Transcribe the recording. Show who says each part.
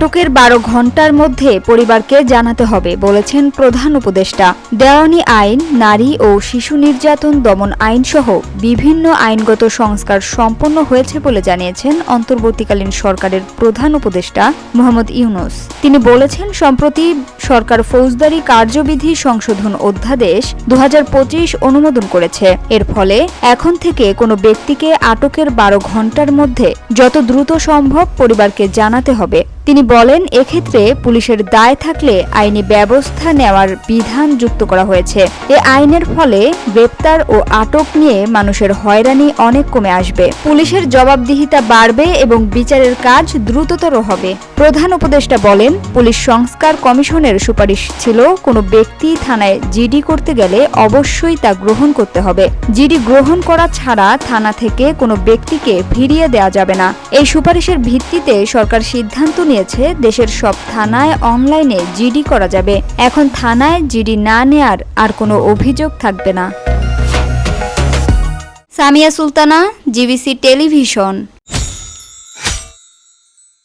Speaker 1: আটকের 12 ঘণ্টার মধ্যে পরিবারকে জানাতে হবে বলেছেন প্রধান উপদেষ্টা। দেওয়ানি আইন, নারী ও শিশু নির্যাতন দমন আইনসহ বিভিন্ন আইনগত সংস্কার সম্পন্ন হয়েছে বলে জানিয়েছেন অন্তর্বর্তীকালীন সরকারের প্রধান উপদেষ্টা মোহাম্মদ ইউনূস। তিনি বলেছেন, সম্প্রতি সরকার ফৌজদারি কার্যবিধি সংশোধন অধ্যাদেশ 2025 অনুমোদন করেছে। এর ফলে এখন থেকে কোনো ব্যক্তিকে আটকের 12 ঘণ্টার মধ্যে যত দ্রুত সম্ভব পরিবারকে জানাতে হবে। তিনি বলেন, এক্ষেত্রে পুলিশের দায় থাকলে আইনি ব্যবস্থা নেওয়ার বিধান যুক্ত করা হয়েছে। এ আইনের ফলে গ্রেপ্তার ও আটক নিয়ে মানুষের হয়রানি অনেক কমে আসবে। পুলিশের জবাবদিহিতা বাড়বে এবং বিচারের কাজ দ্রুততর হবে। প্রধান উপদেষ্টা বলেন, পুলিশ সংস্কার কমিশনের সুপারিশ ছিল কোনো ব্যক্তি থানায় জিডি করতে গেলে অবশ্যই তা গ্রহণ করতে হবে। জিডি গ্রহণ করা ছাড়া থানা থেকে কোনো ব্যক্তিকে ফিরিয়ে দেওয়া যাবে না। এই সুপারিশের ভিত্তিতে সরকার সিদ্ধান্ত নিয়েছে দেশের সব থানায় অনলাইনে জিডি করা যাবে। এখন থানায় জিডি না নেয়ার আর কোনো অভিযোগ থাকবে না। Samia Sultana, GBC television.